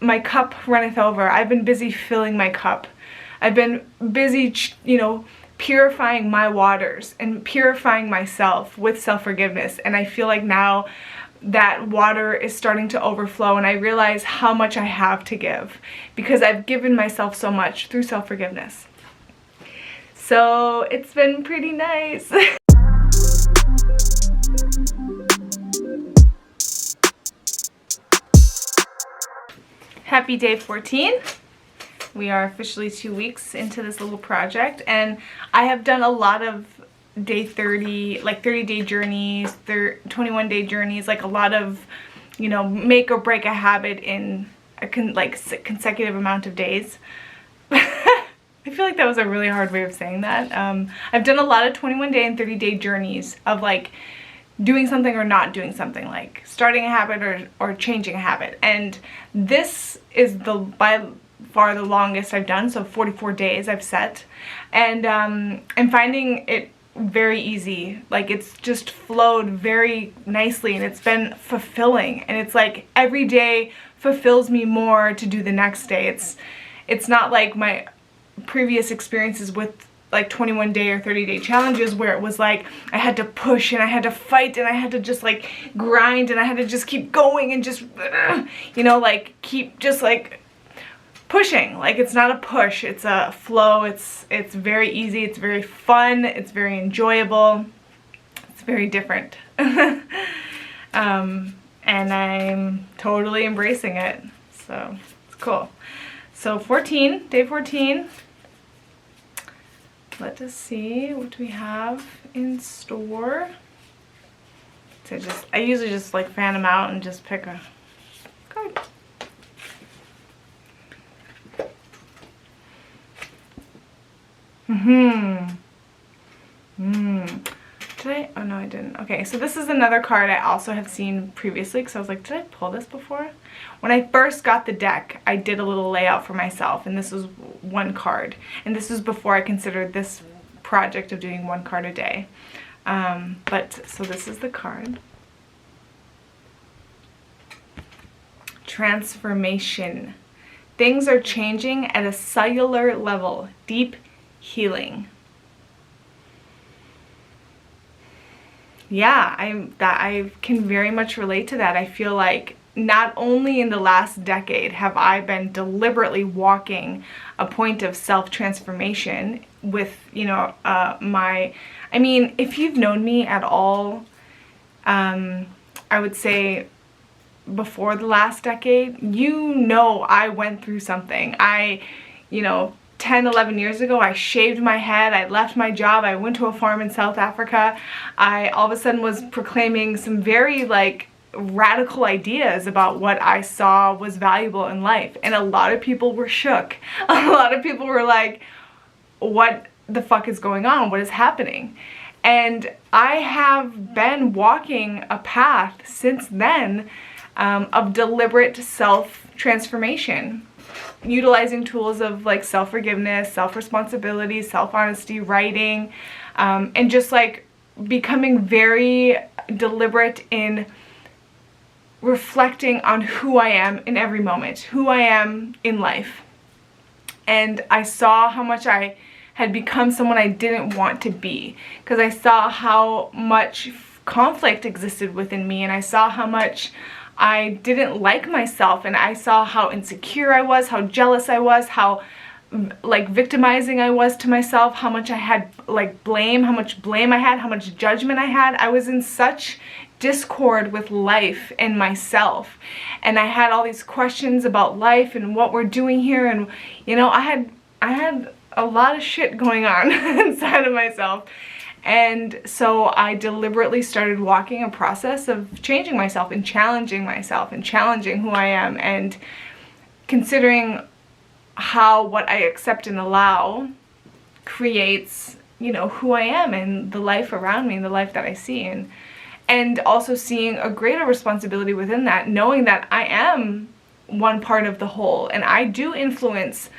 my cup runneth over. I've been busy filling my cup. I've been busy, you know, purifying my waters and purifying myself with self-forgiveness. And I feel like now that water is starting to overflow, and I realize how much I have to give because I've given myself so much through self-forgiveness. So it's been pretty nice. Happy day 14. We are officially 2 weeks into this little project, and I have done a lot of day 30, like 30-day journeys, 21-day journeys, like a lot of, you know, make or break a habit in a consecutive amount of days. I feel like that was a really hard way of saying that. I've done a lot of 21-day and 30-day journeys of like doing something or not doing something, like starting a habit or changing a habit. And this is by far the longest I've done, so 44 days I've set. And I'm finding it very easy. Like, it's just flowed very nicely, and it's been fulfilling. And it's like every day fulfills me more to do the next day. It's not like my previous experiences with like 21-day or 30-day challenges where it was like I had to push and I had to fight and I had to just like grind and I had to just keep going and just, you know, like keep just like pushing. Like, it's not a push, it's a flow. It's very easy, it's very fun, it's very enjoyable, it's very different. And I'm totally embracing it, so it's cool. So day 14. Let us see what we have in store. So I usually just like fan them out and just pick a card. Did I? Oh no, I didn't. Okay, so this is another card I also have seen previously, because I was like, did I pull this before? When I first got the deck, I did a little layout for myself, and this was one card. And this was before I considered this project of doing one card a day. So this is the card. Transformation. Things are changing at a cellular level. Deep healing. Yeah, I can very much relate to that. I feel like not only in the last decade have I been deliberately walking a point of self-transformation with, you know, I mean, if you've known me at all, I would say before the last decade, you know I went through something. You know, 10, 11 years ago, I shaved my head, I left my job, I went to a farm in South Africa. I all of a sudden was proclaiming some very like radical ideas about what I saw was valuable in life, and a lot of people were shook. A lot of people were like, what the fuck is going on? What is happening? And I have been walking a path since then of deliberate self-transformation, utilizing tools of like self-forgiveness, self-responsibility, self-honesty, writing, and just like becoming very deliberate in reflecting on who I am in every moment, who I am in life. And I saw how much I had become someone I didn't want to be, because I saw how much conflict existed within me, and I saw how much I didn't like myself, and I saw how insecure I was, how jealous I was, how like victimizing I was to myself, how much I had like blame, how much blame I had, how much judgment I had. I was in such discord with life and myself, and I had all these questions about life and what we're doing here, and you know, I had a lot of shit going on inside of myself. And so I deliberately started walking a process of changing myself and challenging myself and challenging who I am, and considering how what I accept and allow creates, you know, who I am and the life around me and the life that I see. And also seeing a greater responsibility within that, knowing that I am one part of the whole and I do influence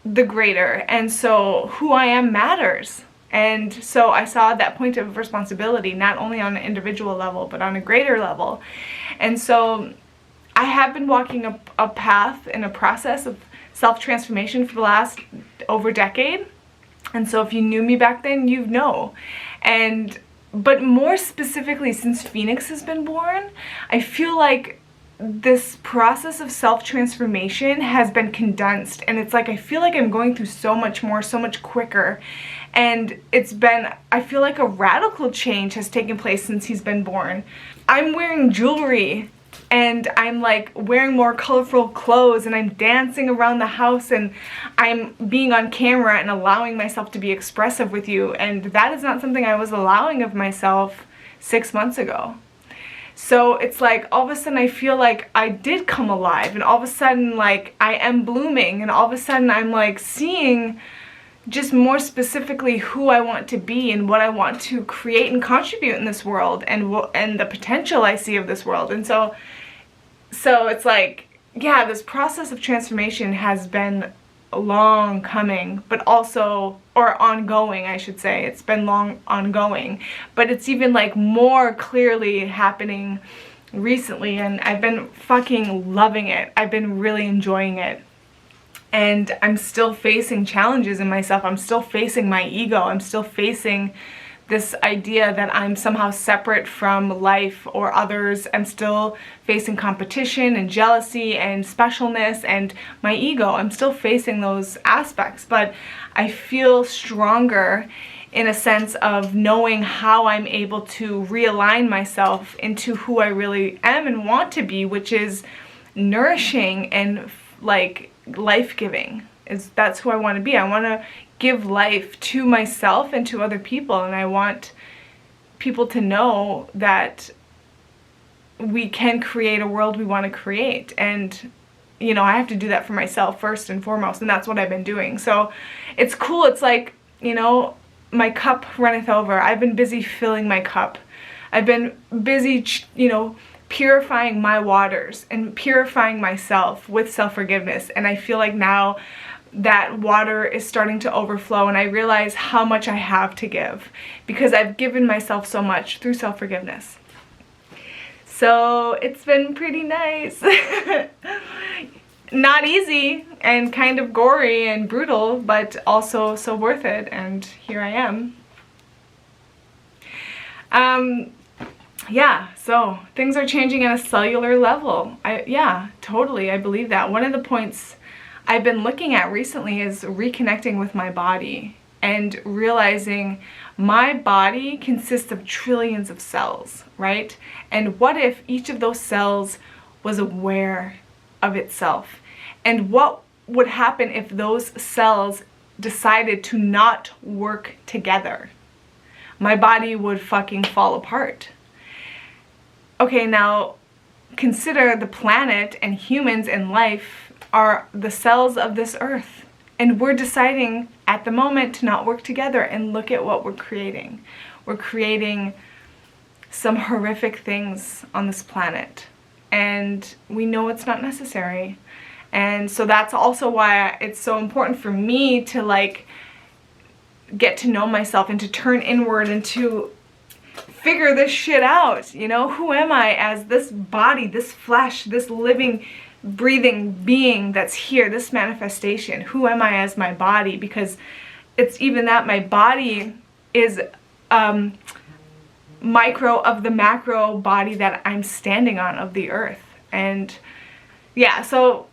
the greater, and so who I am matters. And so I saw that point of responsibility not only on an individual level but on a greater level. And so I have been walking a path and a process of self-transformation for the last over decade. And so if you knew me back then, you know. But more specifically, since Phoenix has been born, I feel like this process of self-transformation has been condensed, and it's like I feel like I'm going through so much more, so much quicker, and I feel like a radical change has taken place since he's been born. I'm wearing jewelry, and I'm like wearing more colorful clothes, and I'm dancing around the house, and I'm being on camera and allowing myself to be expressive with you, and that is not something I was allowing of myself 6 months ago. So it's like all of a sudden I feel like I did come alive, and all of a sudden like I am blooming, and all of a sudden I'm like seeing just more specifically who I want to be and what I want to create and contribute in this world, and the potential I see of this world. And so it's like, yeah, this process of transformation has been long coming, but also, or ongoing, I should say. It's been long ongoing, but it's even like more clearly happening recently, and I've been fucking loving it. I've been really enjoying it. And I'm still facing challenges in myself. I'm still facing my ego. I'm still facing this idea that I'm somehow separate from life or others. I'm still facing competition and jealousy and specialness and my ego. I'm still facing those aspects, but I feel stronger in a sense of knowing how I'm able to realign myself into who I really am and want to be, which is nourishing and like life-giving. That's who I want to be. I want to give life to myself and to other people, and I want people to know that we can create a world we want to create. And you know, I have to do that for myself first and foremost, and that's what I've been doing. So it's cool. It's like, you know, my cup runneth over. I've been busy filling my cup. I've been busy, you know, purifying my waters and purifying myself with self-forgiveness. And I feel like now that water is starting to overflow, and I realize how much I have to give because I've given myself so much through self-forgiveness. So it's been pretty nice. Not easy and kind of gory and brutal, but also so worth it, and here I am. Yeah, so things are changing at a cellular level. Yeah, totally, I believe that. One of the points I've been looking at recently is reconnecting with my body and realizing my body consists of trillions of cells, right? And what if each of those cells was aware of itself? And what would happen if those cells decided to not work together? My body would fucking fall apart. Okay, now consider the planet and humans and life are the cells of this earth. And we're deciding at the moment to not work together, and look at what we're creating. We're creating some horrific things on this planet, and we know it's not necessary. And so that's also why it's so important for me to like get to know myself and to turn inward and to figure this shit out. You know, who am I as this body, this flesh, this living, breathing being that's here, this manifestation? Who am I as my body? Because it's even that my body is micro of the macro body that I'm standing on of the earth. And yeah, so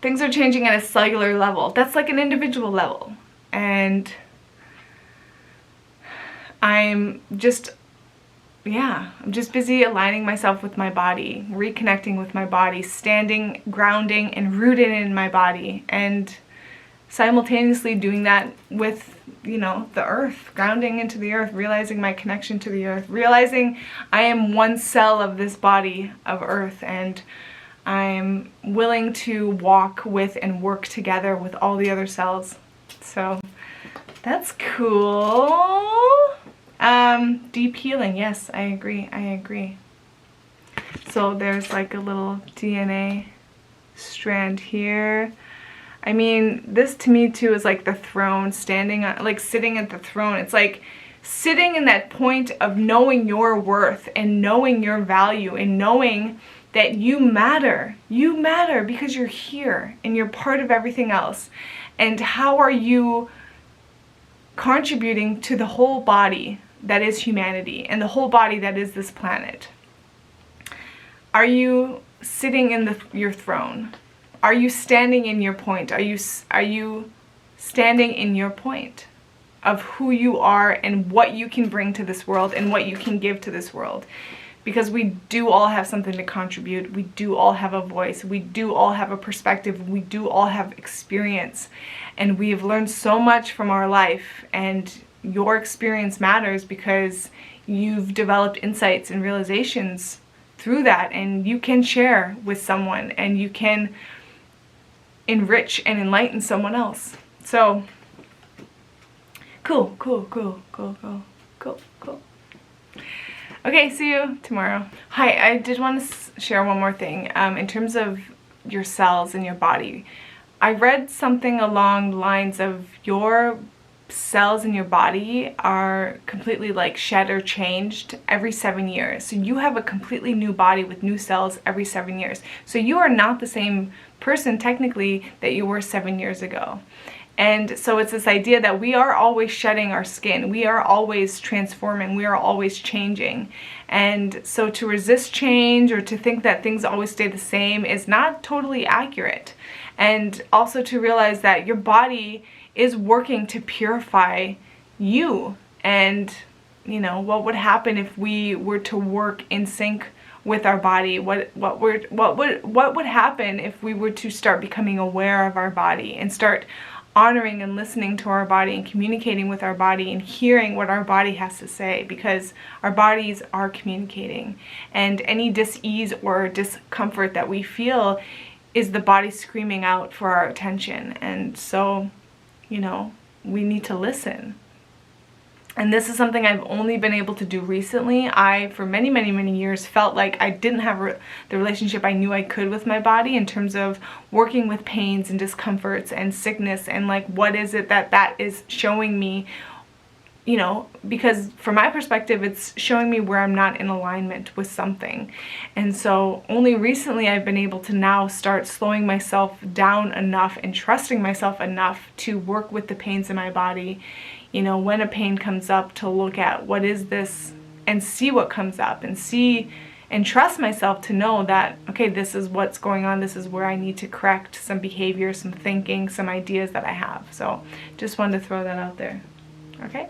things are changing at a cellular level. That's like an individual level. And I'm just busy aligning myself with my body, reconnecting with my body, standing, grounding, and rooted in my body, and simultaneously doing that with, you know, the earth, grounding into the earth, realizing my connection to the earth, realizing I am one cell of this body of earth, and I'm willing to walk with and work together with all the other cells. So that's cool. Deep healing, yes, I agree. So there's like a little DNA strand here. I mean, this to me too is like the throne, standing on, like sitting at the throne. It's like sitting in that point of knowing your worth and knowing your value and knowing that you matter. You matter because you're here and you're part of everything else. And how are you contributing to the whole body that is humanity and the whole body that is this planet? Are you sitting in your throne? Are you standing in your point? Are you standing in your point of who you are and what you can bring to this world and what you can give to this world? Because we do all have something to contribute. We do all have a voice. We do all have a perspective. We do all have experience. And we have learned so much from our life. And your experience matters because you've developed insights and realizations through that. And you can share with someone and you can enrich and enlighten someone else. So, cool. Okay, see you tomorrow. Hi, I did want to share one more thing. In terms of your cells in your body, I read something along the lines of your cells in your body are completely like shed or changed every 7 years. So you have a completely new body with new cells every 7 years. So you are not the same person technically that you were 7 years ago. And so it's this idea that we are always shedding our skin. We are always transforming. We are always changing. And so to resist change or to think that things always stay the same is not totally accurate. And also to realize that your body is working to purify you. And, you know, what would happen if we were to work in sync with our body? What would happen if we were to start becoming aware of our body and start honoring and listening to our body and communicating with our body and hearing what our body has to say, because our bodies are communicating. And any dis-ease or discomfort that we feel is the body screaming out for our attention. And so, you know, we need to listen. And this is something I've only been able to do recently. I, for many years, felt like I didn't have the relationship I knew I could with my body in terms of working with pains and discomforts and sickness and like what is it that is showing me, you know, because from my perspective, it's showing me where I'm not in alignment with something. And so only recently I've been able to now start slowing myself down enough and trusting myself enough to work with the pains in my body. You know, when a pain comes up, to look at what is this and see what comes up and see and trust myself to know that, okay, this is what's going on. This is where I need to correct some behavior, some thinking, some ideas that I have. So just wanted to throw that out there. Okay.